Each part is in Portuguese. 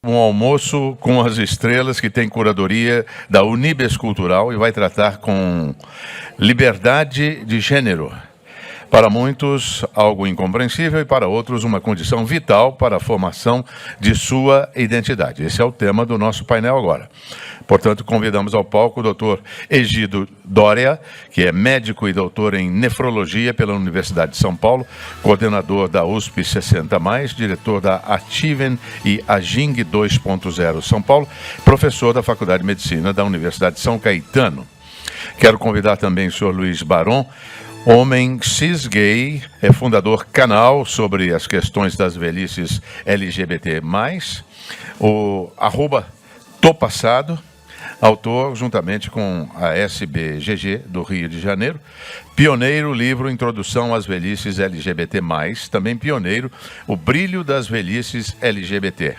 um almoço com as estrelas que tem curadoria da Unibes Cultural e vai tratar com liberdade de gênero. Para muitos, algo incompreensível e para outros, uma condição vital para a formação de sua identidade. Esse é o tema do nosso painel agora. Portanto, convidamos ao palco o Dr. Egidio Doria, que é médico e doutor em nefrologia pela Universidade de São Paulo, coordenador da USP 60+, diretor da Ativen e Aging 2.0 São Paulo, professor da Faculdade de Medicina da Universidade de São Caetano. Quero convidar também o senhor Luiz Baron, homem cis-gay, é fundador canal sobre as questões das velhices LGBT+, o @topassado, autor, juntamente com a SBGG do Rio de Janeiro, pioneiro livro Introdução às Velhices LGBT+, também pioneiro O Brilho das Velhices LGBT.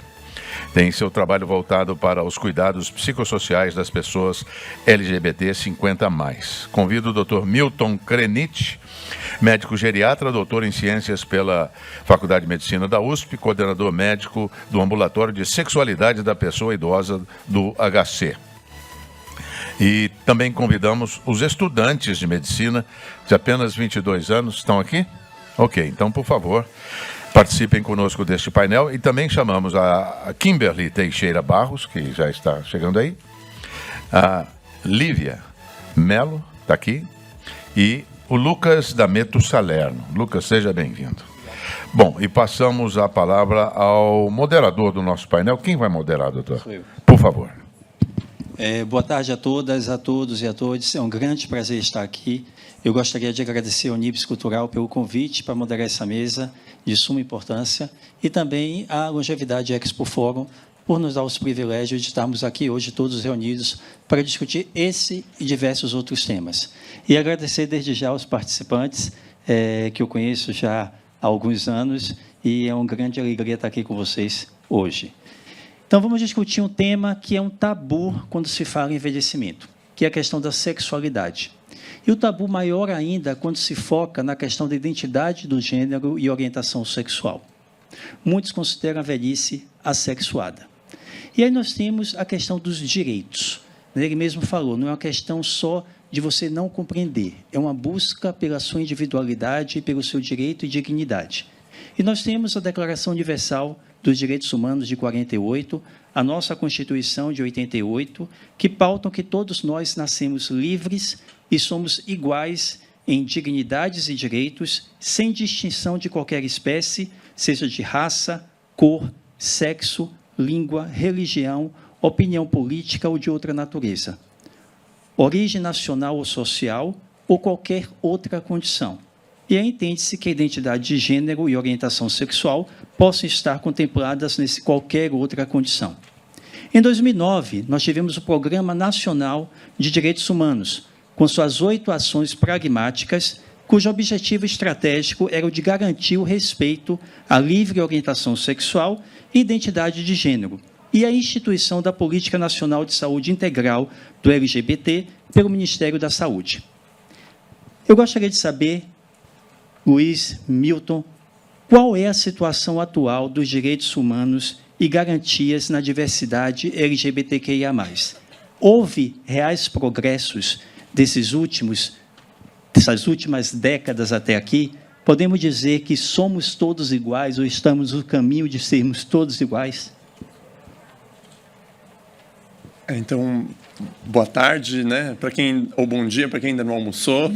Tem seu trabalho voltado para os cuidados psicossociais das pessoas LGBT 50+. Convido o Dr. Milton Krenit, médico geriatra, doutor em ciências pela Faculdade de Medicina da USP, coordenador médico do Ambulatório de Sexualidade da Pessoa Idosa do HC. E também convidamos os estudantes de medicina de apenas 22 anos. Estão aqui? Ok, então, por favor, participem conosco deste painel. E também chamamos a Kimberly Teixeira Barros, que já está chegando aí, a Lívia Melo, está aqui, e o Lucas D'Ameto Salerno. Lucas, seja bem-vindo. Bom, e passamos a palavra ao moderador do nosso painel. Quem vai moderar, doutor? Sou eu. Por favor. Boa tarde a todas, a todos e a todas. É um grande prazer estar aqui. Eu gostaria de agradecer ao Unibes Cultural pelo convite para moderar essa mesa de suma importância e também à Longevidade Expo Fórum por nos dar os privilégios de estarmos aqui hoje todos reunidos para discutir esse e diversos outros temas. E agradecer desde já aos participantes, que eu conheço já há alguns anos, e é uma grande alegria estar aqui com vocês hoje. Então, vamos discutir um tema que é um tabu quando se fala em envelhecimento, que é a questão da sexualidade. E o tabu maior ainda quando se foca na questão da identidade do gênero e orientação sexual. Muitos consideram a velhice assexuada. E aí nós temos a questão dos direitos. Ele mesmo falou, não é uma questão só de você não compreender, é uma busca pela sua individualidade e pelo seu direito e dignidade. E nós temos a Declaração Universal dos Direitos Humanos de 48, a nossa Constituição de 88, que pautam que todos nós nascemos livres e somos iguais em dignidades e direitos, sem distinção de qualquer espécie, seja de raça, cor, sexo, língua, religião, opinião política ou de outra natureza, origem nacional ou social ou qualquer outra condição. E aí entende-se que a identidade de gênero e orientação sexual possam estar contempladas nesse qualquer outra condição. Em 2009, nós tivemos o Programa Nacional de Direitos Humanos, com suas 8 ações pragmáticas, cujo objetivo estratégico era o de garantir o respeito à livre orientação sexual e identidade de gênero, e a instituição da Política Nacional de Saúde Integral do LGBT pelo Ministério da Saúde. Eu gostaria de saber, Luiz, Milton, qual é a situação atual dos direitos humanos e garantias na diversidade LGBTQIA+. Houve reais progressos dessas últimas décadas até aqui? Podemos dizer que somos todos iguais ou estamos no caminho de sermos todos iguais? Então, boa tarde, né? Ou bom dia para quem ainda não almoçou.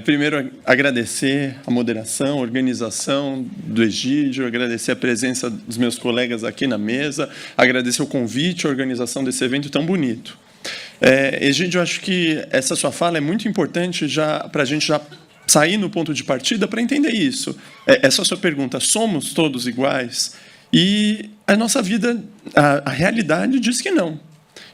Primeiro, agradecer a moderação, a organização do Egidio, agradecer a presença dos meus colegas aqui na mesa, agradecer o convite, a organização desse evento tão bonito. Egidio, eu acho que essa sua fala é muito importante para a gente já sair no ponto de partida para entender isso. Essa sua pergunta, somos todos iguais? E a nossa vida, a realidade diz que não.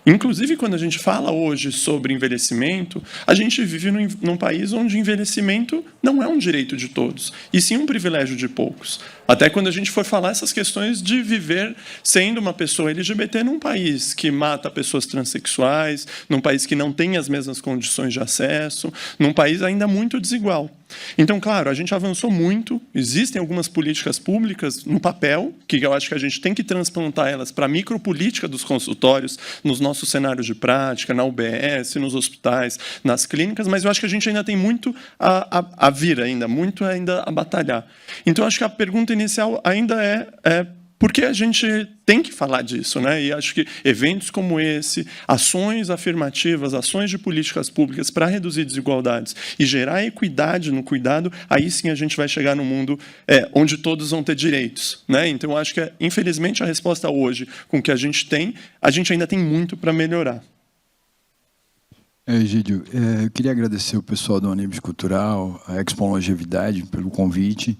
Inclusive, quando a gente fala hoje sobre envelhecimento, a gente vive num país onde envelhecimento não é um direito de todos, e sim um privilégio de poucos. Até quando a gente for falar essas questões de viver sendo uma pessoa LGBT num país que mata pessoas transexuais, num país que não tem as mesmas condições de acesso, num país ainda muito desigual. Então, claro, a gente avançou muito, existem algumas políticas públicas no papel, que eu acho que a gente tem que transplantar elas para a micropolítica dos consultórios, nos nossos cenários de prática, na UBS, nos hospitais, nas clínicas, mas eu acho que a gente ainda tem muito a vir ainda, muito ainda a batalhar. Então, acho que a pergunta inicial ainda é porque a gente tem que falar disso, né? E acho que eventos como esse, ações afirmativas, ações de políticas públicas para reduzir desigualdades e gerar equidade no cuidado, aí sim a gente vai chegar num mundo onde todos vão ter direitos, né? Então, acho que, infelizmente, a resposta hoje, com o que a gente ainda tem muito para melhorar. Egídio, eu queria agradecer o pessoal do Unibis Cultural, a Expo Longevidade, pelo convite.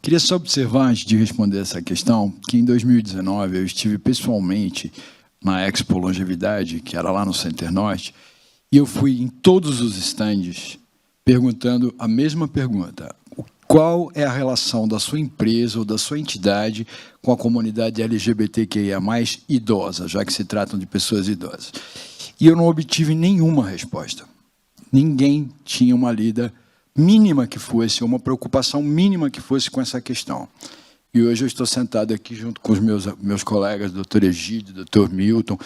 Queria só observar, antes de responder essa questão, que em 2019 eu estive pessoalmente na Expo Longevidade, que era lá no Center Norte, e eu fui em todos os estandes perguntando a mesma pergunta: qual é a relação da sua empresa ou da sua entidade com a comunidade LGBTQIA+, idosa, já que se tratam de pessoas idosas? E eu não obtive nenhuma resposta. Ninguém tinha uma lida mínima que fosse, uma preocupação mínima que fosse com essa questão. E hoje eu estou sentado aqui junto com os meus colegas, doutor Egídio, doutor Milton,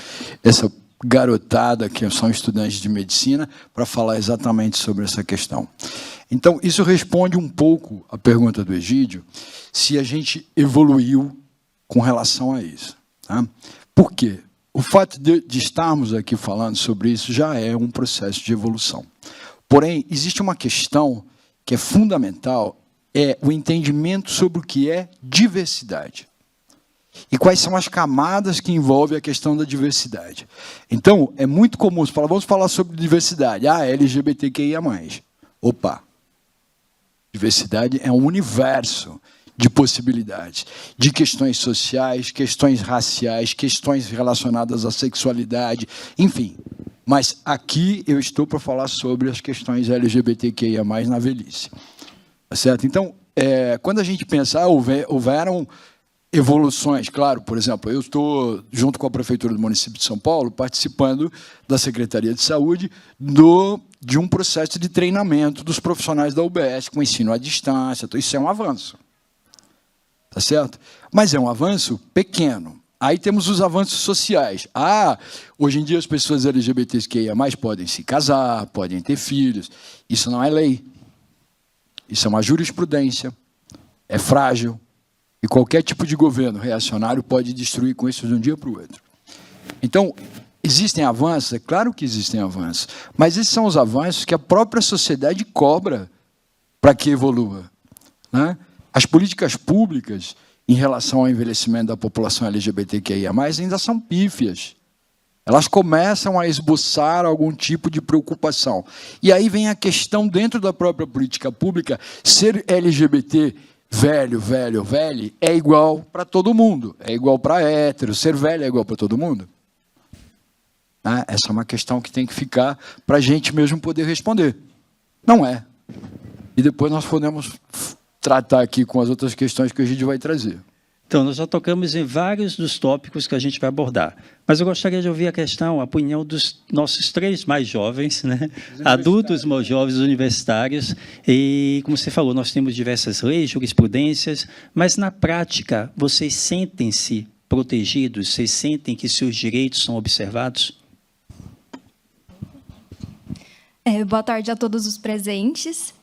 essa garotada que são estudantes de medicina, para falar exatamente sobre essa questão. Então, isso responde um pouco à pergunta do Egídio, se a gente evoluiu com relação a isso. Tá? Por quê? O fato de estarmos aqui falando sobre isso já é um processo de evolução. Porém, existe uma questão que é fundamental, é o entendimento sobre o que é diversidade. E quais são as camadas que envolvem a questão da diversidade. Então, é muito comum você falar, vamos falar sobre diversidade. LGBTQIA+. Opa! Diversidade é um universo de possibilidades, de questões sociais, questões raciais, questões relacionadas à sexualidade, enfim. Mas aqui eu estou para falar sobre as questões LGBTQIA+, na velhice. Tá certo? Então, quando a gente pensa, houveram evoluções, claro, por exemplo, eu estou, junto com a Prefeitura do município de São Paulo, participando da Secretaria de Saúde de um processo de treinamento dos profissionais da UBS, com ensino à distância, então isso é um avanço. Tá certo? Mas é um avanço pequeno. Aí temos os avanços sociais. Hoje em dia as pessoas LGBTQIA+ podem se casar, podem ter filhos. Isso não é lei. Isso é uma jurisprudência. É frágil. E qualquer tipo de governo reacionário pode destruir com isso de um dia para o outro. Então, existem avanços? É claro que existem avanços. Mas esses são os avanços que a própria sociedade cobra para que evolua, né? As políticas públicas em relação ao envelhecimento da população LGBTQIA+, ainda são pífias. Elas começam a esboçar algum tipo de preocupação. E aí vem a questão, dentro da própria política pública, ser LGBT velho, é igual para todo mundo. É igual para hétero. Ser velho é igual para todo mundo? Essa é uma questão que tem que ficar para a gente mesmo poder responder. Não é. E depois nós podemos tratar aqui com as outras questões que a gente vai trazer. Então, nós já tocamos em vários dos tópicos que a gente vai abordar. Mas eu gostaria de ouvir a opinião dos nossos 3 mais jovens, né? Adultos mais jovens, universitários. E, como você falou, nós temos diversas leis, jurisprudências, mas, na prática, vocês sentem-se protegidos? Vocês sentem que seus direitos são observados? Boa tarde a todos os presentes.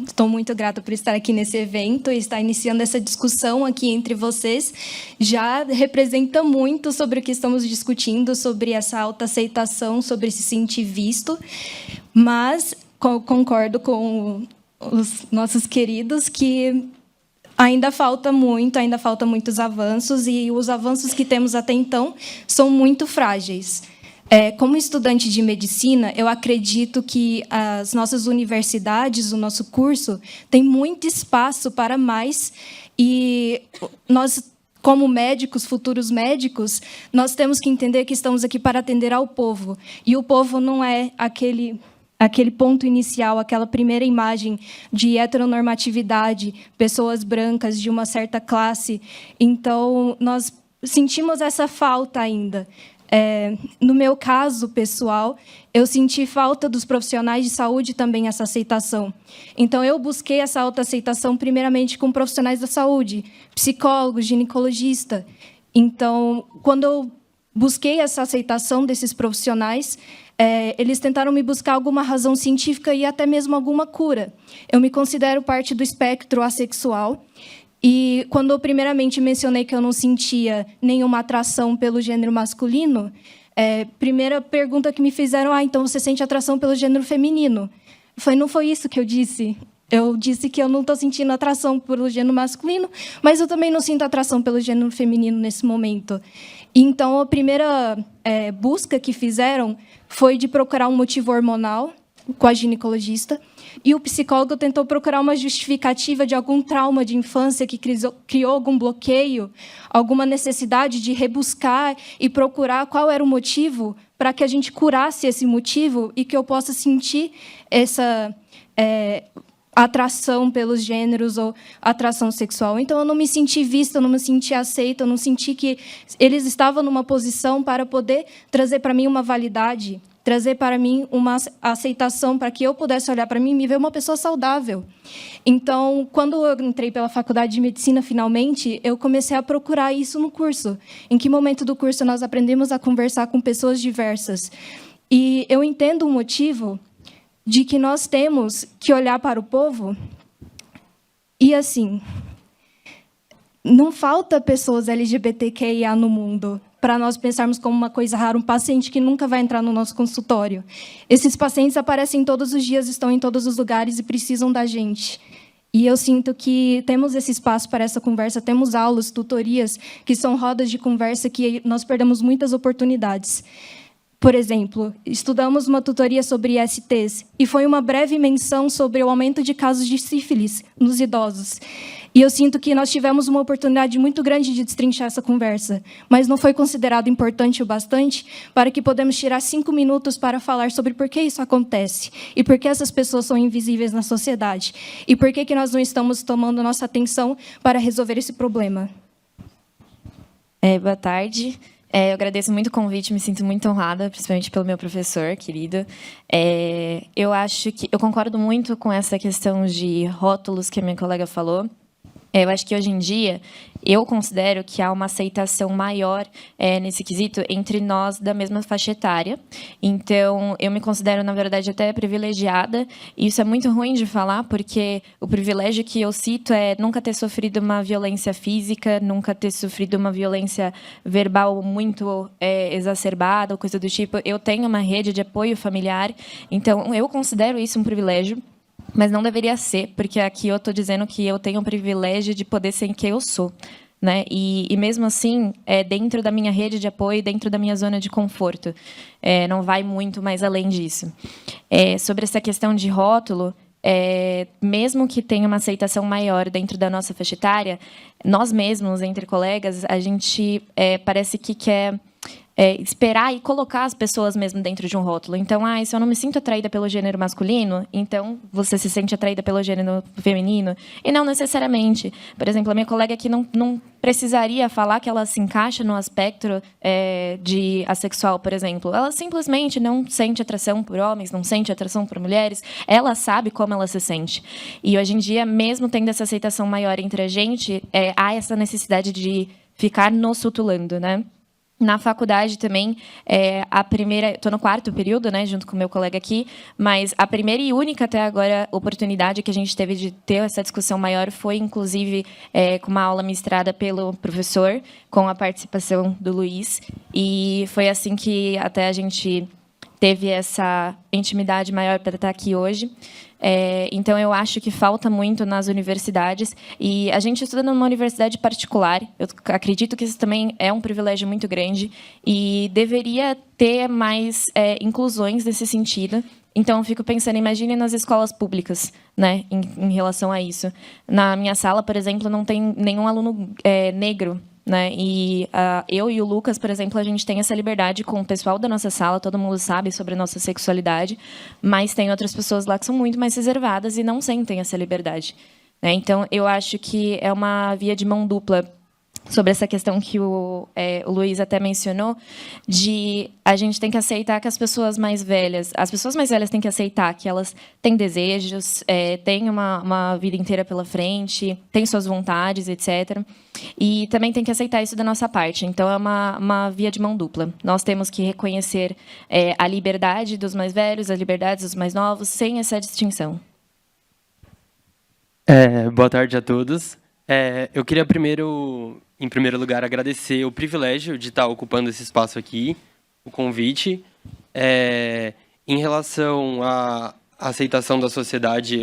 Estou muito grata por estar aqui nesse evento e estar iniciando essa discussão aqui entre vocês. Já representa muito sobre o que estamos discutindo, sobre essa autoaceitação, sobre se sentir visto. Mas concordo com os nossos queridos que ainda falta muitos avanços, e os avanços que temos até então são muito frágeis. Como estudante de medicina, eu acredito que as nossas universidades, o nosso curso, tem muito espaço para mais, e nós, como médicos, futuros médicos, nós temos que entender que estamos aqui para atender ao povo. E o povo não é aquele ponto inicial, aquela primeira imagem de heteronormatividade, pessoas brancas de uma certa classe. Então, nós sentimos essa falta ainda. No meu caso pessoal, eu senti falta dos profissionais de saúde também essa aceitação. Então, eu busquei essa autoaceitação primeiramente com profissionais da saúde, psicólogos, ginecologista. Então, quando eu busquei essa aceitação desses profissionais, eles tentaram me buscar alguma razão científica e até mesmo alguma cura. Eu me considero parte do espectro assexual. E quando eu primeiramente mencionei que eu não sentia nenhuma atração pelo gênero masculino, primeira pergunta que me fizeram, então você sente atração pelo gênero feminino? Eu falei, não foi isso que eu disse. Eu disse que eu não estou sentindo atração pelo gênero masculino, mas eu também não sinto atração pelo gênero feminino nesse momento. Então, a primeira busca que fizeram foi de procurar um motivo hormonal com a ginecologista, e o psicólogo tentou procurar uma justificativa de algum trauma de infância que criou algum bloqueio, alguma necessidade de rebuscar e procurar qual era o motivo para que a gente curasse esse motivo e que eu possa sentir essa atração pelos gêneros ou atração sexual. Então, eu não me senti vista, eu não me senti aceita, eu não senti que eles estavam numa posição para poder trazer para mim uma validade, trazer para mim uma aceitação para que eu pudesse olhar para mim e me ver uma pessoa saudável. Então, quando eu entrei pela faculdade de medicina, finalmente, eu comecei a procurar isso no curso. Em que momento do curso nós aprendemos a conversar com pessoas diversas? E eu entendo o motivo de que nós temos que olhar para o povo e, assim, não falta pessoas LGBTQIA no mundo para nós pensarmos como uma coisa rara, um paciente que nunca vai entrar no nosso consultório. Esses pacientes aparecem todos os dias, estão em todos os lugares e precisam da gente. E eu sinto que temos esse espaço para essa conversa, temos aulas, tutorias, que são rodas de conversa que nós perdemos muitas oportunidades. Por exemplo, estudamos uma tutoria sobre ISTs e foi uma breve menção sobre o aumento de casos de sífilis nos idosos. E eu sinto que nós tivemos uma oportunidade muito grande de destrinchar essa conversa, mas não foi considerado importante o bastante para que podemos tirar 5 minutos para falar sobre por que isso acontece e por que essas pessoas são invisíveis na sociedade e por que nós não estamos tomando nossa atenção para resolver esse problema. Boa tarde. Eu agradeço muito o convite, me sinto muito honrada, principalmente pelo meu professor querido. Eu acho que eu concordo muito com essa questão de rótulos que a minha colega falou. Eu acho que hoje em dia eu considero que há uma aceitação maior nesse quesito entre nós da mesma faixa etária. Então, eu me considero, na verdade, até privilegiada. E isso é muito ruim de falar, porque o privilégio que eu cito é nunca ter sofrido uma violência física, nunca ter sofrido uma violência verbal muito exacerbada, ou coisa do tipo. Eu tenho uma rede de apoio familiar, então eu considero isso um privilégio. Mas não deveria ser, porque aqui eu estou dizendo que eu tenho o privilégio de poder ser quem eu sou, né? E mesmo assim, dentro da minha rede de apoio, dentro da minha zona de conforto. Não vai muito mais além disso. Sobre essa questão de rótulo, mesmo que tenha uma aceitação maior dentro da nossa faixa etária, nós mesmos, entre colegas, a gente parece que quer esperar e colocar as pessoas mesmo dentro de um rótulo. Então, se eu não me sinto atraída pelo gênero masculino, então você se sente atraída pelo gênero feminino? E não necessariamente. Por exemplo, a minha colega aqui não precisaria falar que ela se encaixa no espectro de assexual, por exemplo. Ela simplesmente não sente atração por homens, não sente atração por mulheres. Ela sabe como ela se sente. E hoje em dia, mesmo tendo essa aceitação maior entre a gente, há essa necessidade de ficar nos rotulando, né? Na faculdade também, estou no 4º período, né, junto com o meu colega aqui, mas a primeira e única até agora oportunidade que a gente teve de ter essa discussão maior foi, inclusive, com uma aula ministrada pelo professor, com a participação do Luiz, e foi assim que até a gente teve essa intimidade maior para estar aqui hoje. Então, eu acho que falta muito nas universidades. E a gente estuda numa universidade particular. Eu acredito que isso também é um privilégio muito grande. E deveria ter mais inclusões nesse sentido. Então, eu fico pensando, imagine nas escolas públicas, né, em relação a isso. Na minha sala, por exemplo, não tem nenhum aluno negro. Né? E eu e o Lucas, por exemplo, a gente tem essa liberdade com o pessoal da nossa sala, todo mundo sabe sobre a nossa sexualidade, mas tem outras pessoas lá que são muito mais reservadas e não sentem essa liberdade. Né? Então, eu acho que é uma via de mão dupla sobre essa questão que o Luiz até mencionou, de a gente tem que aceitar que as pessoas mais velhas têm que aceitar que elas têm desejos, têm uma vida inteira pela frente, têm suas vontades, etc. E também tem que aceitar isso da nossa parte. Então, é uma via de mão dupla. Nós temos que reconhecer a liberdade dos mais velhos, as liberdades dos mais novos, sem essa distinção. Boa tarde a todos. Eu queria em primeiro lugar, agradecer o privilégio de estar ocupando esse espaço aqui, o convite. Em relação à aceitação da sociedade,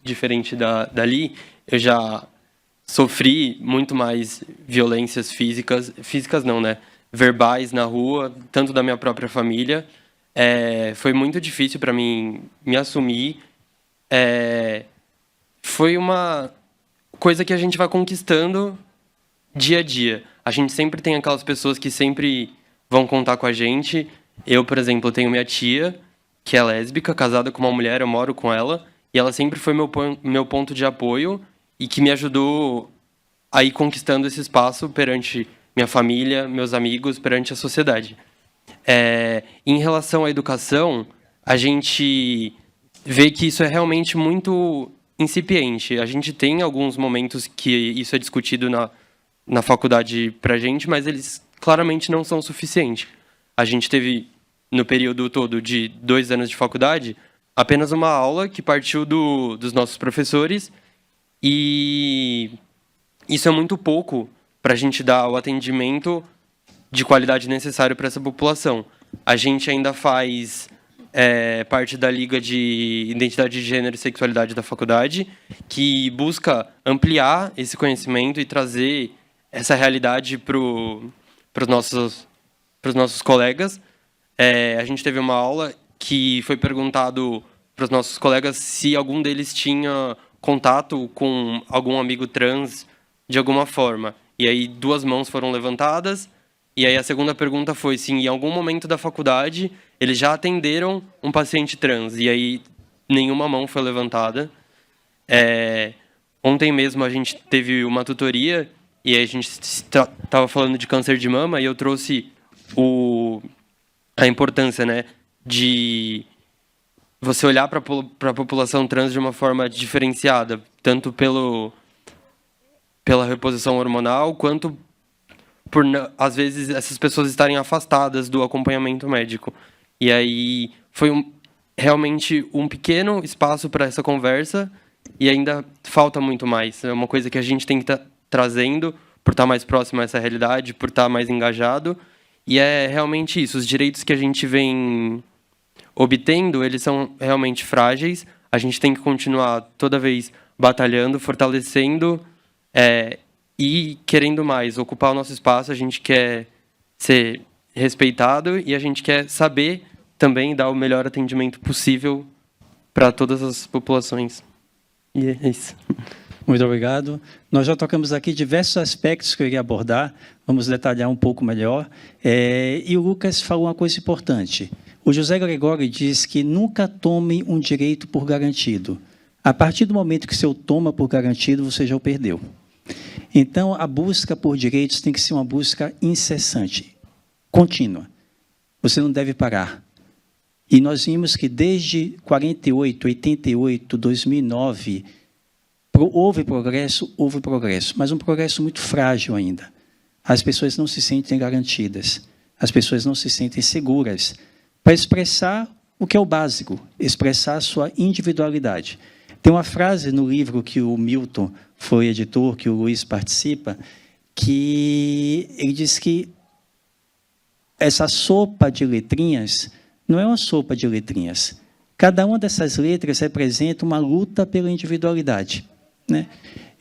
diferente dali, eu já sofri muito mais violências físicas não, né? Verbais na rua, tanto da minha própria família. Foi muito difícil para mim me assumir. Foi uma coisa que a gente vai conquistando dia a dia. A gente sempre tem aquelas pessoas que sempre vão contar com a gente. Eu, por exemplo, tenho minha tia, que é lésbica, casada com uma mulher, eu moro com ela, e ela sempre foi meu ponto de apoio e que me ajudou a ir conquistando esse espaço perante minha família, meus amigos, perante a sociedade. Em relação à educação, a gente vê que isso é realmente muito incipiente. A gente tem alguns momentos que isso é discutido na faculdade para a gente, mas eles claramente não são suficientes. A gente teve, no período todo de 2 anos de faculdade, apenas uma aula que partiu dos nossos professores, e isso é muito pouco para a gente dar o atendimento de qualidade necessário para essa população. A gente ainda faz parte da Liga de Identidade de Gênero e Sexualidade da faculdade, que busca ampliar esse conhecimento e trazer essa realidade para os nossos colegas. A gente teve uma aula que foi perguntado para os nossos colegas se algum deles tinha contato com algum amigo trans de alguma forma. E aí 2 mãos foram levantadas. E aí a segunda pergunta foi se em algum momento da faculdade eles já atenderam um paciente trans. E aí nenhuma mão foi levantada. Ontem mesmo a gente teve uma tutoria e a gente estava falando de câncer de mama, e eu trouxe a importância, né, de você olhar para a população trans de uma forma diferenciada, tanto pela reposição hormonal, quanto por, às vezes, essas pessoas estarem afastadas do acompanhamento médico. E aí foi realmente um pequeno espaço para essa conversa, e ainda falta muito mais. É uma coisa que a gente tem que estar trazendo por estar mais próximo a essa realidade, por estar mais engajado. E é realmente isso. Os direitos que a gente vem obtendo, eles são realmente frágeis. A gente tem que continuar toda vez batalhando, fortalecendo e querendo mais, ocupar o nosso espaço. A gente quer ser respeitado e a gente quer saber também dar o melhor atendimento possível para todas as populações. E é isso. Muito obrigado. Nós já tocamos aqui diversos aspectos que eu iria abordar, vamos detalhar um pouco melhor. E o Lucas falou uma coisa importante. O José Gregório diz que nunca tome um direito por garantido. A partir do momento que você o toma por garantido, você já o perdeu. Então, a busca por direitos tem que ser uma busca incessante, contínua. Você não deve parar. E nós vimos que desde 48, 88, 2009... houve progresso, mas um progresso muito frágil ainda. As pessoas não se sentem garantidas, as pessoas não se sentem seguras para expressar o que é o básico, expressar a sua individualidade. Tem uma frase no livro que o Milton foi editor, que o Luiz participa, que ele diz que essa sopa de letrinhas não é uma sopa de letrinhas. Cada uma dessas letras representa uma luta pela individualidade. Né?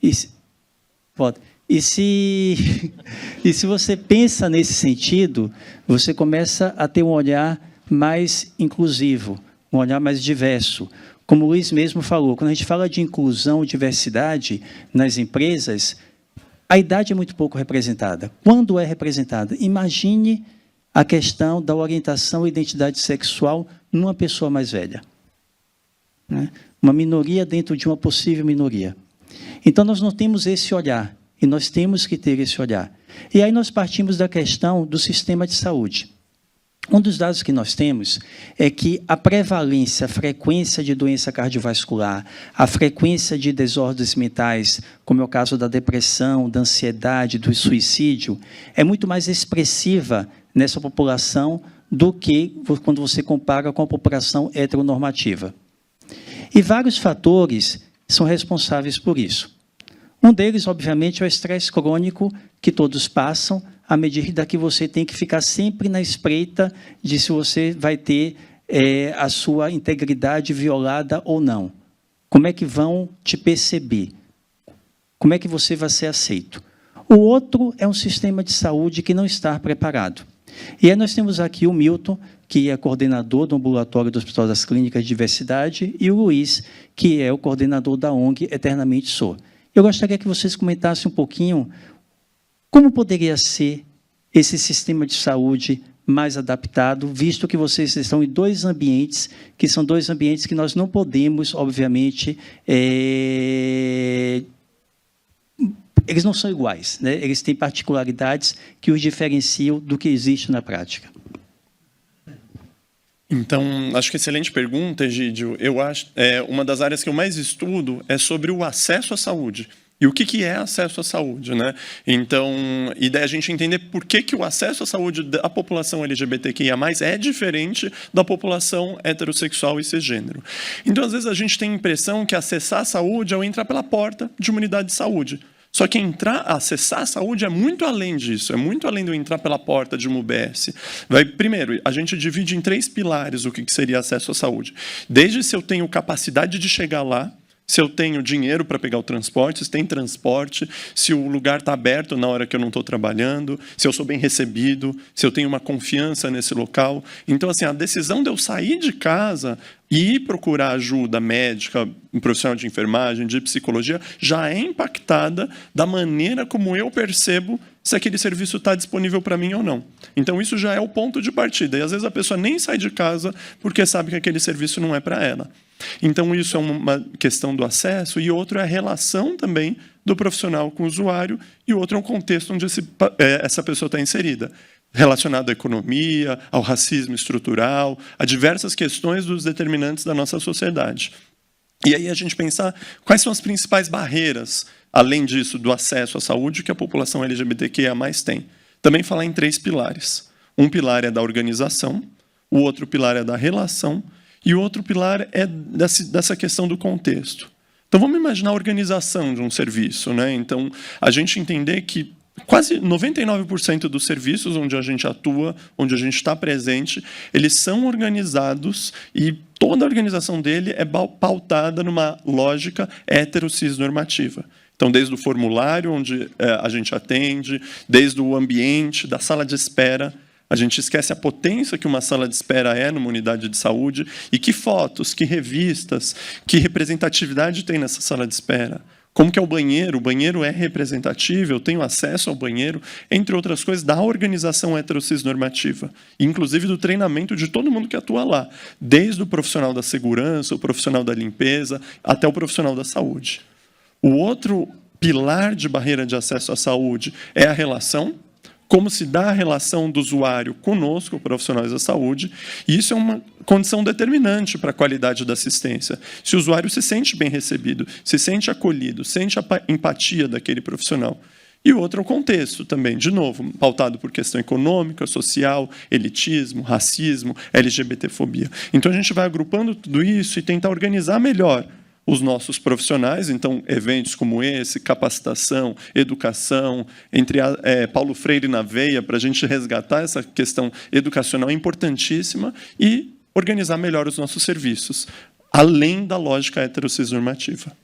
E se você pensa nesse sentido, você começa a ter um olhar mais inclusivo, um olhar mais diverso. Como o Luiz mesmo falou, quando a gente fala de inclusão, diversidade nas empresas, a idade é muito pouco representada. Quando é representada? Imagine a questão da orientação e identidade sexual numa pessoa mais velha. Né? Uma minoria dentro de uma possível minoria. Então, nós não temos esse olhar. E nós temos que ter esse olhar. E aí nós partimos da questão do sistema de saúde. Um dos dados que nós temos é que a prevalência, a frequência de doença cardiovascular, a frequência de desordens mentais, como é o caso da depressão, da ansiedade, do suicídio, é muito mais expressiva nessa população do que quando você compara com a população heteronormativa. E vários fatores são responsáveis por isso. Um deles, obviamente, é o estresse crônico que todos passam, à medida que você tem que ficar sempre na espreita de se você vai ter a sua integridade violada ou não. Como é que vão te perceber? Como é que você vai ser aceito? O outro é um sistema de saúde que não está preparado. E aí nós temos aqui o Milton, que é coordenador do ambulatório do Hospital das Clínicas de Diversidade, e o Luiz, que é o coordenador da ONG Eternamente Sou. Eu gostaria que vocês comentassem um pouquinho como poderia ser esse sistema de saúde mais adaptado, visto que vocês estão em dois ambientes, que são dois ambientes que nós não podemos, obviamente, eles não são iguais, né? Eles têm particularidades que os diferenciam do que existe na prática. Então, acho que excelente pergunta, Egídio. Eu acho uma das áreas que eu mais estudo é sobre o acesso à saúde. E o que é acesso à saúde, né? Então, e daí a gente entender por que o acesso à saúde da população LGBTQIA+, é diferente da população heterossexual e cisgênero. Então, às vezes, a gente tem a impressão que acessar a saúde é eu entrar pela porta de uma unidade de saúde. Só que acessar a saúde é muito além disso, é muito além de eu entrar pela porta de uma UBS. Primeiro, a gente divide em 3 pilares o que seria acesso à saúde. Desde se eu tenho capacidade de chegar lá, se eu tenho dinheiro para pegar o transporte, se tem transporte, se o lugar está aberto na hora que eu não estou trabalhando, se eu sou bem recebido, se eu tenho uma confiança nesse local. Então, assim, a decisão de eu sair de casa e ir procurar ajuda médica, um profissional de enfermagem, de psicologia, já é impactada da maneira como eu percebo se aquele serviço está disponível para mim ou não. Então, isso já é o ponto de partida. E, às vezes, a pessoa nem sai de casa porque sabe que aquele serviço não é para ela. Então, isso é uma questão do acesso, e outro é a relação também do profissional com o usuário, e outro é o contexto onde essa pessoa está inserida, relacionado à economia, ao racismo estrutural, a diversas questões dos determinantes da nossa sociedade. E aí a gente pensar quais são as principais barreiras, além disso, do acesso à saúde que a população LGBTQIA+ tem. Também falar em 3 pilares. Um pilar é da organização, o outro pilar é da relação, e o outro pilar é dessa questão do contexto. Então, vamos imaginar a organização de um serviço, né? Então, a gente entender que quase 99% dos serviços onde a gente atua, onde a gente está presente, eles são organizados e toda a organização dele é pautada numa lógica hetero-cis-normativa. Então, desde o formulário onde a gente atende, desde o ambiente, da sala de espera. A gente esquece a potência que uma sala de espera é numa unidade de saúde e que fotos, que revistas, que representatividade tem nessa sala de espera. Como que é o banheiro é representativo, eu tenho acesso ao banheiro, entre outras coisas, da organização hetero-cis-normativa, inclusive do treinamento de todo mundo que atua lá, desde o profissional da segurança, o profissional da limpeza, até o profissional da saúde. O outro pilar de barreira de acesso à saúde é a relação, como se dá a relação do usuário conosco, profissionais da saúde, e isso é uma condição determinante para a qualidade da assistência. Se o usuário se sente bem recebido, se sente acolhido, sente a empatia daquele profissional. E o outro é o contexto também, de novo, pautado por questão econômica, social, elitismo, racismo, LGBTfobia. Então, a gente vai agrupando tudo isso e tentar organizar melhor os nossos profissionais, então, eventos como esse, capacitação, educação, entre Paulo Freire na veia, para a gente resgatar essa questão educacional importantíssima e organizar melhor os nossos serviços, além da lógica hetero-cis-normativa.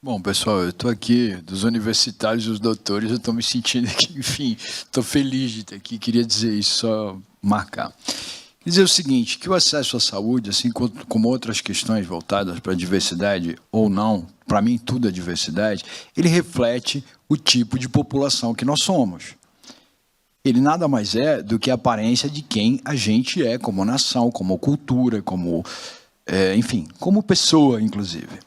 Bom, pessoal, eu estou aqui, dos universitários e dos doutores, eu estou me sentindo aqui, enfim, estou feliz de estar aqui, queria dizer isso, só marcar. Dizer o seguinte, que o acesso à saúde, assim como outras questões voltadas para a diversidade ou não, para mim tudo é diversidade, ele reflete o tipo de população que nós somos. Ele nada mais é do que a aparência de quem a gente é como nação, como cultura, como, enfim, como pessoa, inclusive.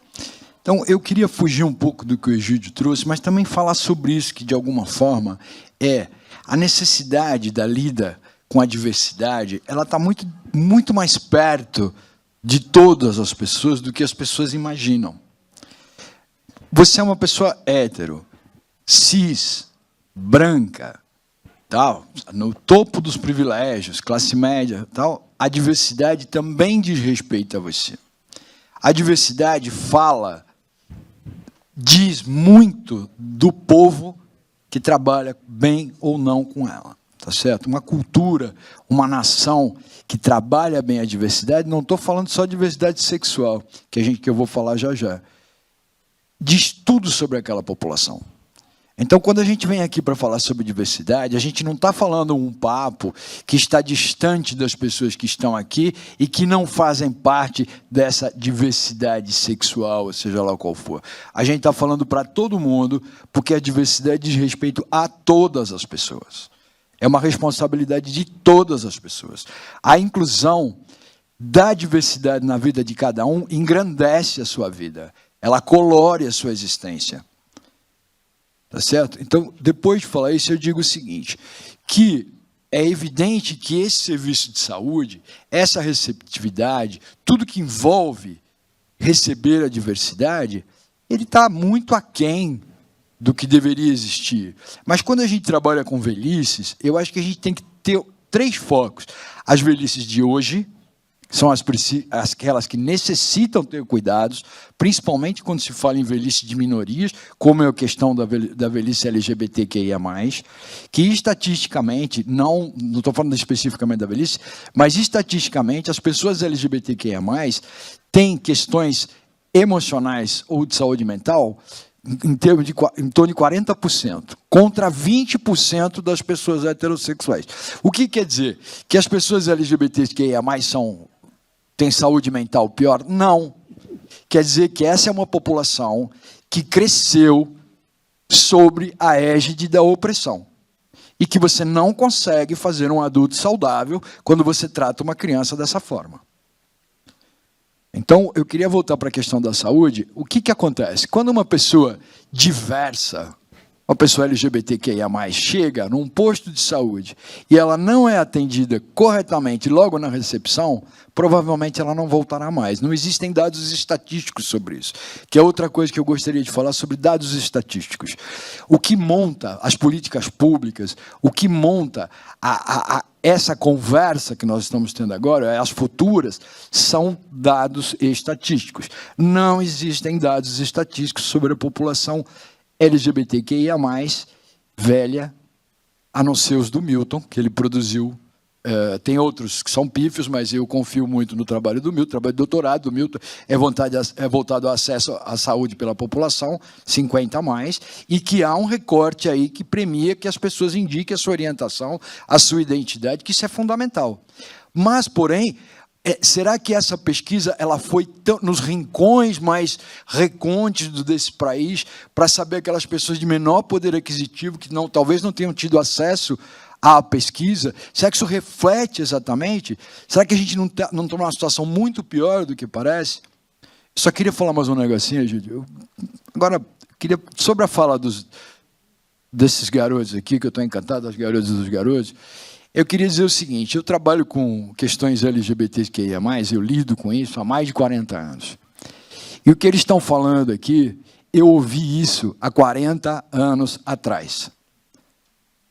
Então, eu queria fugir um pouco do que o Egídio trouxe, mas também falar sobre isso, que, de alguma forma, é a necessidade da lida com a diversidade, ela está muito mais perto de todas as pessoas do que as pessoas imaginam. Você é uma pessoa hétero, cis, branca, tal, no topo dos privilégios, classe média, tal, a diversidade também diz respeito a você. A diversidade diz muito do povo que trabalha bem ou não com ela, tá certo? Uma cultura, uma nação que trabalha bem a diversidade, não estou falando só de diversidade sexual, que eu vou falar já já, diz tudo sobre aquela população. Então, quando a gente vem aqui para falar sobre diversidade, a gente não está falando um papo que está distante das pessoas que estão aqui e que não fazem parte dessa diversidade sexual, ou seja lá qual for. A gente está falando para todo mundo, porque a diversidade diz respeito a todas as pessoas. É uma responsabilidade de todas as pessoas. A inclusão da diversidade na vida de cada um engrandece a sua vida. Ela colore a sua existência. Tá certo? Então, depois de falar isso, eu digo o seguinte, que é evidente que esse serviço de saúde, essa receptividade, tudo que envolve receber a diversidade, ele está muito aquém do que deveria existir. Mas quando a gente trabalha com velhices, eu acho que a gente tem que ter 3 focos. As velhices de hoje, são aquelas que necessitam ter cuidados, principalmente quando se fala em velhice de minorias, como é a questão da velhice LGBTQIA+, que estatisticamente, não estou falando especificamente da velhice, mas estatisticamente as pessoas LGBTQIA+, têm questões emocionais ou de saúde mental em torno de 40%, contra 20% das pessoas heterossexuais. O que quer dizer? Que as pessoas LGBTQIA+, têm saúde mental pior? Não. Quer dizer que essa é uma população que cresceu sobre a égide da opressão. E que você não consegue fazer um adulto saudável quando você trata uma criança dessa forma. Então, eu queria voltar para a questão da saúde. O que acontece? Quando uma pessoa diversa, uma pessoa LGBTQIA+, chega num posto de saúde e ela não é atendida corretamente logo na recepção, provavelmente ela não voltará mais. Não existem dados estatísticos sobre isso, que é outra coisa que eu gostaria de falar sobre dados estatísticos. O que monta as políticas públicas, o que monta essa conversa que nós estamos tendo agora, as futuras, são dados estatísticos. Não existem dados estatísticos sobre a população LGBTQIA+, velha, a não ser os do Milton, que ele produziu. Tem outros que são pífios, mas eu confio muito no trabalho do Milton. O trabalho de doutorado do Milton é voltado ao acesso à saúde pela população, 50+, e que há um recorte aí que premia que as pessoas indiquem a sua orientação, a sua identidade, que isso é fundamental. Mas, porém, será que essa pesquisa ela foi nos rincões mais recônditos desse país para saber aquelas pessoas de menor poder aquisitivo que talvez não tenham tido acesso à pesquisa? Será que isso reflete exatamente? Será que a gente não está numa situação muito pior do que parece? Eu só queria falar mais um negocinho, gente. Agora, queria, sobre a fala desses garotos aqui, que eu estou encantado, das garotas e dos garotos, eu queria dizer o seguinte, eu trabalho com questões LGBTQIA+, eu lido com isso há mais de 40 anos. E o que eles estão falando aqui, eu ouvi isso há 40 anos atrás.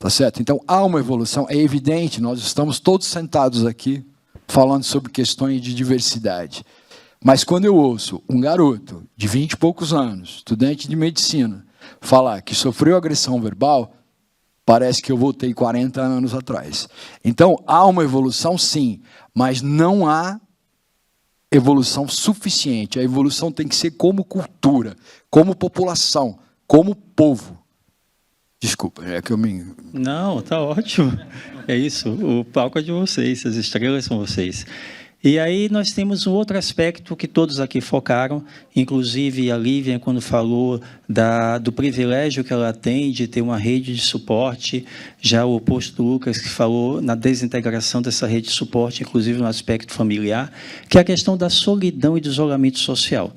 Tá certo? Então, há uma evolução, é evidente, nós estamos todos sentados aqui falando sobre questões de diversidade. Mas quando eu ouço um garoto de 20 e poucos anos, estudante de medicina, falar que sofreu agressão verbal, parece que eu voltei 40 anos atrás. Então, há uma evolução, sim, mas não há evolução suficiente. A evolução tem que ser como cultura, como população, como povo. Desculpa, é que eu me... Não, tá ótimo. É isso, o palco é de vocês, as estrelas são vocês. E aí nós temos um outro aspecto que todos aqui focaram, inclusive a Lívia, quando falou do privilégio que ela tem de ter uma rede de suporte, já o oposto do Lucas, que falou na desintegração dessa rede de suporte, inclusive no aspecto familiar, que é a questão da solidão e do isolamento social.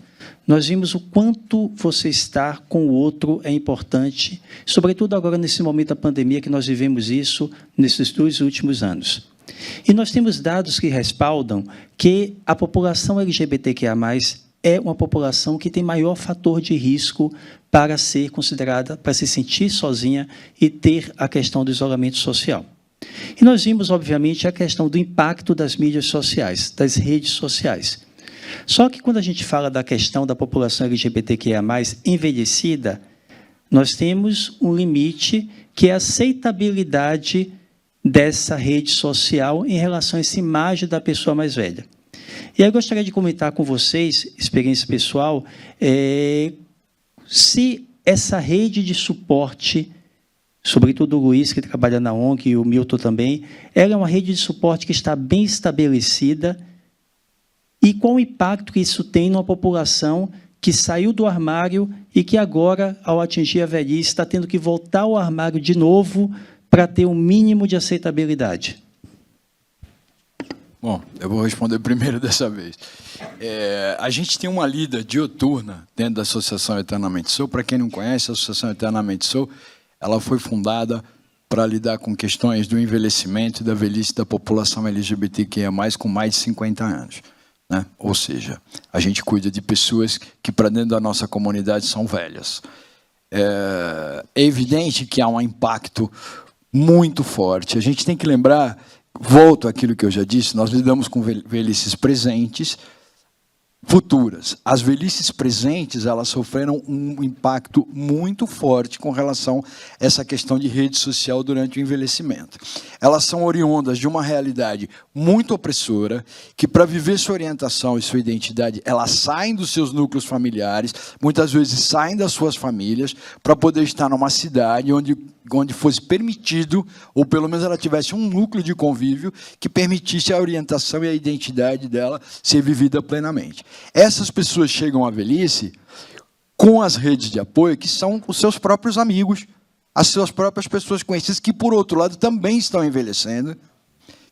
nós vimos o quanto você estar com o outro é importante, sobretudo agora nesse momento da pandemia que nós vivemos isso nesses 2 últimos anos. E nós temos dados que respaldam que a população LGBTQIA+, é uma população que tem maior fator de risco para ser considerada, para se sentir sozinha e ter a questão do isolamento social. E nós vimos, obviamente, a questão do impacto das mídias sociais, das redes sociais. Só que quando a gente fala da questão da população LGBTQIA+, envelhecida, nós temos um limite que é a aceitabilidade dessa rede social em relação a essa imagem da pessoa mais velha. E aí eu gostaria de comentar com vocês, experiência pessoal, se essa rede de suporte, sobretudo o Luiz, que trabalha na ONG, e o Milton também, ela é uma rede de suporte que está bem estabelecida, e qual o impacto que isso tem numa população que saiu do armário e que agora, ao atingir a velhice, está tendo que voltar ao armário de novo para ter um mínimo de aceitabilidade. Bom, eu vou responder primeiro dessa vez. A gente tem uma lida dioturna dentro da Associação Eternamente Sou. Para quem não conhece, a Associação Eternamente Sou, ela foi fundada para lidar com questões do envelhecimento e da velhice da população LGBTQIA+, com mais de 50 anos. Né? Ou seja, a gente cuida de pessoas que, para dentro da nossa comunidade, são velhas. É evidente que há um impacto muito forte. A gente tem que lembrar, volto àquilo que eu já disse, nós lidamos com velhices presentes, futuras. As velhices presentes, elas sofreram um impacto muito forte com relação a essa questão de rede social durante o envelhecimento. Elas são oriundas de uma realidade muito opressora, que para viver sua orientação e sua identidade, elas saem dos seus núcleos familiares, muitas vezes saem das suas famílias, para poder estar numa cidade onde fosse permitido, ou pelo menos ela tivesse um núcleo de convívio que permitisse a orientação e a identidade dela ser vivida plenamente. Essas pessoas chegam à velhice com as redes de apoio, que são os seus próprios amigos, as suas próprias pessoas conhecidas, que, por outro lado, também estão envelhecendo,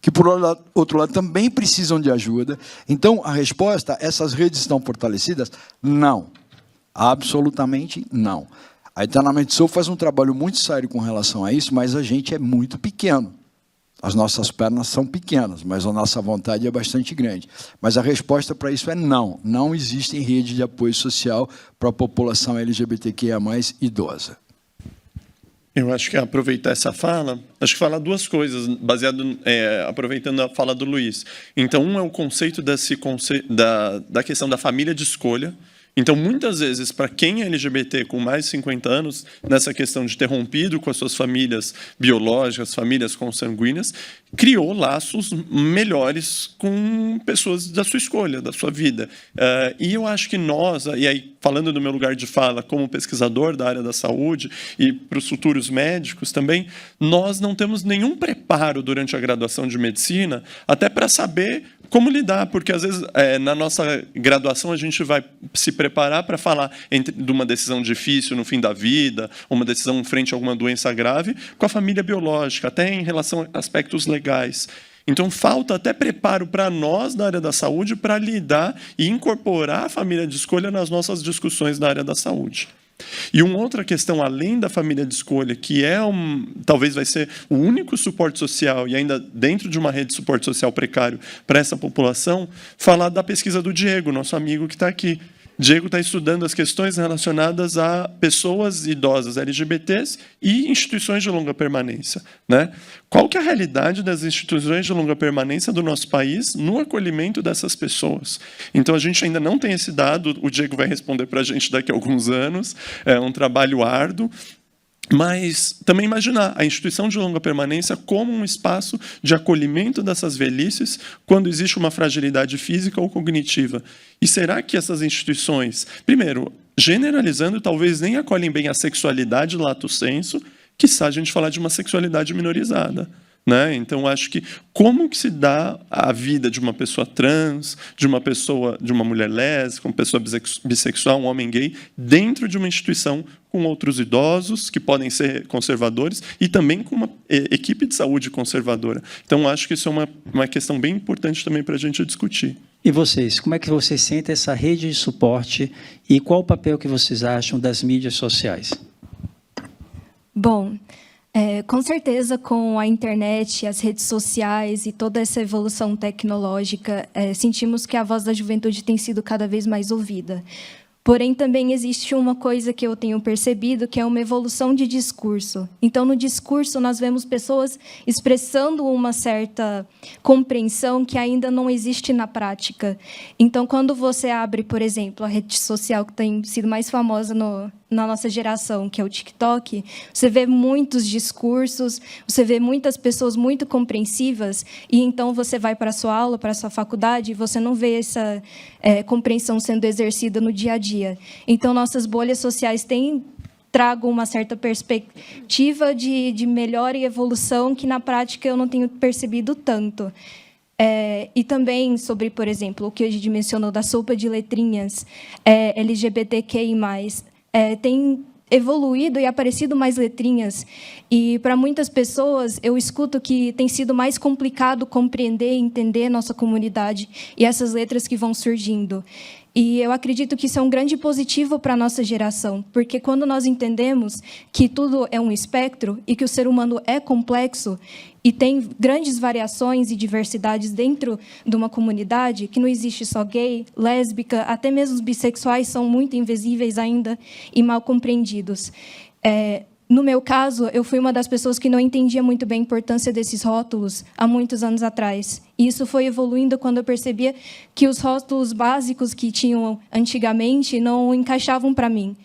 que, por outro lado, também precisam de ajuda. Então, a resposta, essas redes estão fortalecidas? Não. Absolutamente não. A Eternamente Sou faz um trabalho muito sério com relação a isso, mas a gente é muito pequeno. As nossas pernas são pequenas, mas a nossa vontade é bastante grande. Mas a resposta para isso é não. Não existe rede de apoio social para a população LGBTQIA+, idosa. Eu acho que aproveitar essa fala, acho que falar 2 coisas, aproveitando a fala do Luiz. Então, um é o conceito da questão da família de escolha. Então, muitas vezes, para quem é LGBT com mais de 50 anos, nessa questão de ter rompido com as suas famílias biológicas, famílias consanguíneas, criou laços melhores com pessoas da sua escolha, da sua vida. E eu acho que nós, e aí falando do meu lugar de fala como pesquisador da área da saúde e para os futuros médicos também, nós não temos nenhum preparo durante a graduação de medicina até para saber como lidar, porque às vezes na nossa graduação a gente vai se preparar para falar de uma decisão difícil no fim da vida, uma decisão frente a alguma doença grave, com a família biológica, até em relação a aspectos legais. Então, falta até preparo para nós, da área da saúde, para lidar e incorporar a família de escolha nas nossas discussões da área da saúde. E uma outra questão, além da família de escolha, que talvez vai ser o único suporte social, e ainda dentro de uma rede de suporte social precário para essa população, falar da pesquisa do Diego, nosso amigo que está aqui. Diego está estudando as questões relacionadas a pessoas idosas LGBTs e instituições de longa permanência. Né? Qual que é a realidade das instituições de longa permanência do nosso país no acolhimento dessas pessoas? Então, a gente ainda não tem esse dado, o Diego vai responder para a gente daqui a alguns anos, é um trabalho árduo, mas também imaginar a instituição de longa permanência como um espaço de acolhimento dessas velhices quando existe uma fragilidade física ou cognitiva. E será que essas instituições, primeiro, generalizando, talvez nem acolhem bem a sexualidade lato sensu, quiçá a gente falar de uma sexualidade minorizada. né? Então, acho que como que se dá a vida de uma pessoa trans, de uma mulher lésbica, uma pessoa bissexual, um homem gay, dentro de uma instituição com outros idosos, que podem ser conservadores, e também com uma equipe de saúde conservadora. Então, acho que isso é uma questão bem importante também para a gente discutir. E vocês, como é que vocês sentem essa rede de suporte e qual o papel que vocês acham das mídias sociais? Bom, com certeza, com a internet, as redes sociais e toda essa evolução tecnológica, sentimos que a voz da juventude tem sido cada vez mais ouvida. Porém, também existe uma coisa que eu tenho percebido, que é uma evolução de discurso. Então, no discurso, nós vemos pessoas expressando uma certa compreensão que ainda não existe na prática. Então, quando você abre, por exemplo, a rede social que tem sido mais famosa na nossa geração, que é o TikTok, você vê muitos discursos, você vê muitas pessoas muito compreensivas, e então você vai para a sua aula, para a sua faculdade, e você não vê essa compreensão sendo exercida no dia a dia. Então, nossas bolhas sociais tragam uma certa perspectiva de melhora e evolução que, na prática, eu não tenho percebido tanto. E também sobre, por exemplo, o que a gente mencionou da sopa de letrinhas, LGBTQI+, tem evoluído e aparecido mais letrinhas. E, para muitas pessoas, eu escuto que tem sido mais complicado compreender e entender nossa comunidade e essas letras que vão surgindo. E eu acredito que isso é um grande positivo para a nossa geração, porque quando nós entendemos que tudo é um espectro e que o ser humano é complexo e tem grandes variações e diversidades dentro de uma comunidade, que não existe só gay, lésbica, até mesmo os bissexuais são muito invisíveis ainda e mal compreendidos. No meu caso, eu fui uma das pessoas que não entendia muito bem a importância desses rótulos há muitos anos atrás. E isso foi evoluindo quando eu percebia que os rótulos básicos que tinham antigamente não encaixavam para mim.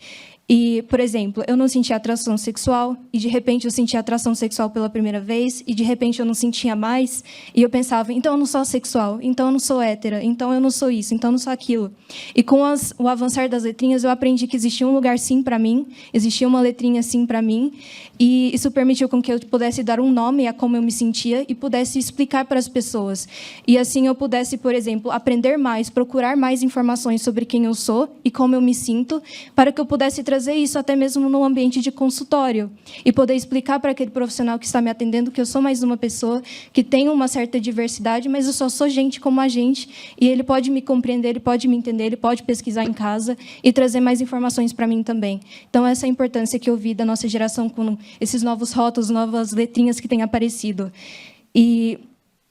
E, por exemplo, eu não sentia atração sexual, e, de repente, eu sentia atração sexual pela primeira vez, e, de repente, eu não sentia mais, e eu pensava, então eu não sou sexual, então eu não sou hétera, então eu não sou isso, então eu não sou aquilo. E, com o avançar das letrinhas, eu aprendi que existia um lugar sim para mim, existia uma letrinha sim para mim, e isso permitiu com que eu pudesse dar um nome a como eu me sentia e pudesse explicar para as pessoas. E, assim, eu pudesse, por exemplo, aprender mais, procurar mais informações sobre quem eu sou e como eu me sinto, para que eu pudesse trazer isso até mesmo no ambiente de consultório e poder explicar para aquele profissional que está me atendendo que eu sou mais uma pessoa que tem uma certa diversidade, mas eu só sou gente como a gente, e ele pode me compreender, ele pode me entender, ele pode pesquisar em casa e trazer mais informações para mim também. Então, essa é a importância que eu vi da nossa geração com esses novos rótulos, novas letrinhas que têm aparecido. E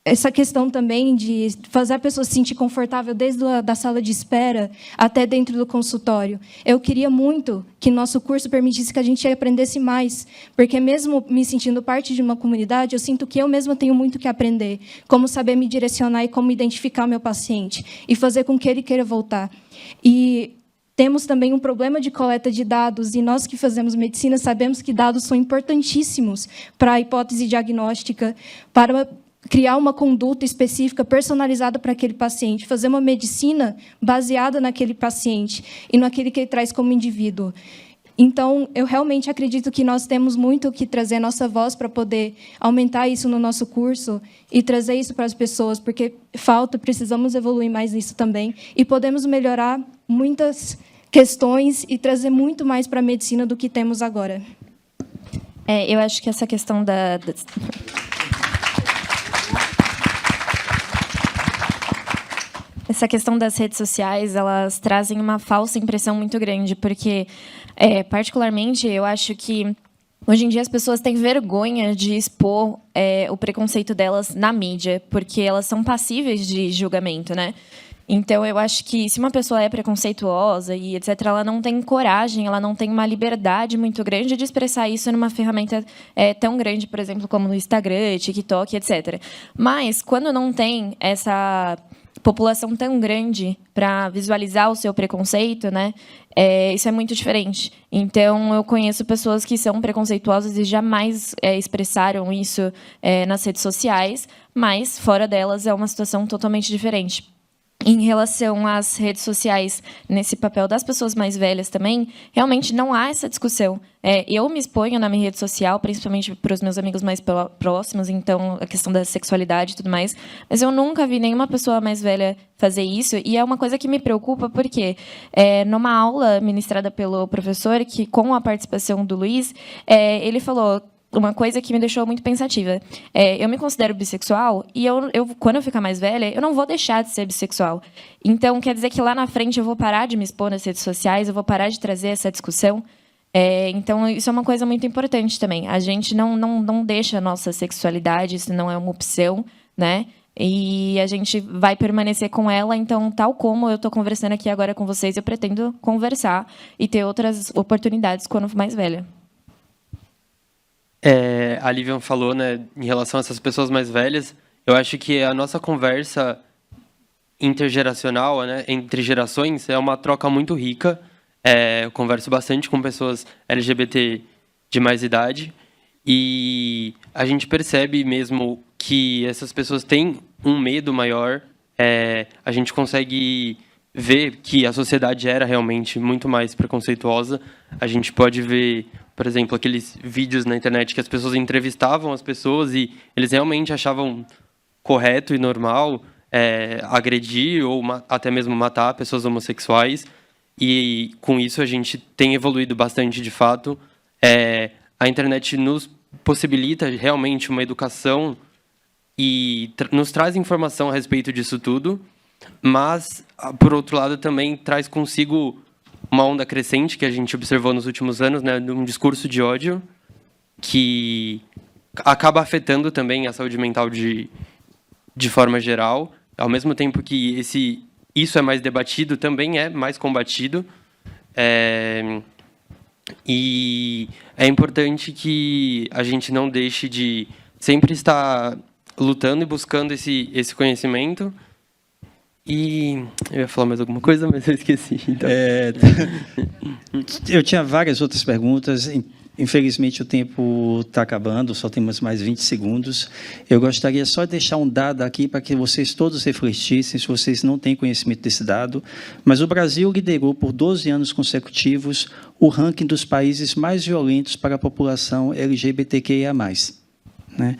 essa questão também de fazer a pessoa se sentir confortável desde a sala de espera até dentro do consultório. Eu queria muito que nosso curso permitisse que a gente aprendesse mais, porque mesmo me sentindo parte de uma comunidade, eu sinto que eu mesma tenho muito que aprender, como saber me direcionar e como identificar o meu paciente e fazer com que ele queira voltar. E temos também um problema de coleta de dados, e nós que fazemos medicina sabemos que dados são importantíssimos para a hipótese diagnóstica, para criar uma conduta específica, personalizada para aquele paciente, fazer uma medicina baseada naquele paciente e naquele que ele traz como indivíduo. Então, eu realmente acredito que nós temos muito que trazer a nossa voz para poder aumentar isso no nosso curso e trazer isso para as pessoas, porque precisamos evoluir mais nisso também, e podemos melhorar muitas questões e trazer muito mais para a medicina do que temos agora. Eu acho que essa questão Essa questão das redes sociais, elas trazem uma falsa impressão muito grande, porque, particularmente, eu acho que, hoje em dia, as pessoas têm vergonha de expor o preconceito delas na mídia, porque elas são passíveis de julgamento, né? Então, eu acho que, se uma pessoa é preconceituosa e etc., ela não tem coragem, ela não tem uma liberdade muito grande de expressar isso numa ferramenta tão grande, por exemplo, como no Instagram, TikTok, etc. Mas, quando não tem essa população tão grande para visualizar o seu preconceito, né? Isso é muito diferente. Então, eu conheço pessoas que são preconceituosas e jamais expressaram isso nas redes sociais, mas, fora delas, é uma situação totalmente diferente. em relação às redes sociais, nesse papel das pessoas mais velhas também, realmente não há essa discussão. Eu me exponho na minha rede social, principalmente para os meus amigos mais próximos, então a questão da sexualidade e tudo mais, mas eu nunca vi nenhuma pessoa mais velha fazer isso, e é uma coisa que me preocupa, porque numa aula ministrada pelo professor, que com a participação do Luiz, ele falou uma coisa que me deixou muito pensativa. Eu me considero bissexual e quando eu ficar mais velha, eu não vou deixar de ser bissexual. Então, quer dizer que lá na frente eu vou parar de me expor nas redes sociais, eu vou parar de trazer essa discussão. Então, isso é uma coisa muito importante também. A gente não deixa a nossa sexualidade, isso não é uma opção, né? E a gente vai permanecer com ela. Então, tal como eu estou conversando aqui agora com vocês, eu pretendo conversar e ter outras oportunidades quando for mais velha. A Livian falou, né, em relação a essas pessoas mais velhas, eu acho que a nossa conversa intergeracional, né, entre gerações, é uma troca muito rica. Eu converso bastante com pessoas LGBT de mais idade e a gente percebe mesmo que essas pessoas têm um medo maior. A gente consegue ver que a sociedade era realmente muito mais preconceituosa. A gente pode ver, por exemplo, aqueles vídeos na internet que as pessoas entrevistavam as pessoas e eles realmente achavam correto e normal agredir ou até mesmo matar pessoas homossexuais. E com isso a gente tem evoluído bastante de fato. A internet nos possibilita realmente uma educação e nos traz informação a respeito disso tudo, mas, por outro lado, também traz consigo uma onda crescente que a gente observou nos últimos anos, né, de um discurso de ódio que acaba afetando também a saúde mental de forma geral. Ao mesmo tempo que isso é mais debatido, também é mais combatido. E é importante que a gente não deixe de sempre estar lutando e buscando esse conhecimento. E eu ia falar mais alguma coisa, mas eu esqueci. Então. Eu tinha várias outras perguntas. Infelizmente, o tempo está acabando, só temos mais 20 segundos. Eu gostaria só de deixar um dado aqui para que vocês todos refletissem, se vocês não têm conhecimento desse dado. Mas o Brasil liderou por 12 anos consecutivos o ranking dos países mais violentos para a população LGBTQIA+. Né?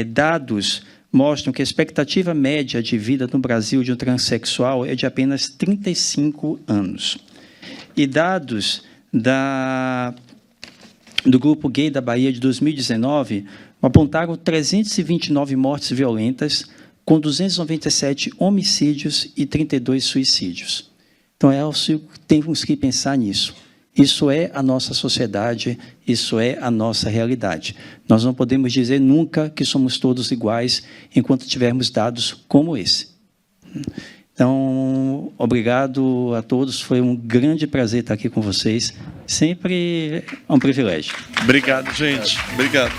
Dados mostram que a expectativa média de vida no Brasil de um transexual é de apenas 35 anos. E dados do Grupo Gay da Bahia de 2019 apontaram 329 mortes violentas, com 297 homicídios e 32 suicídios. Então, temos que pensar nisso. Isso é a nossa sociedade, isso é a nossa realidade. Nós não podemos dizer nunca que somos todos iguais enquanto tivermos dados como esse. Então, obrigado a todos. Foi um grande prazer estar aqui com vocês. Sempre é um privilégio. Obrigado, gente. Obrigado.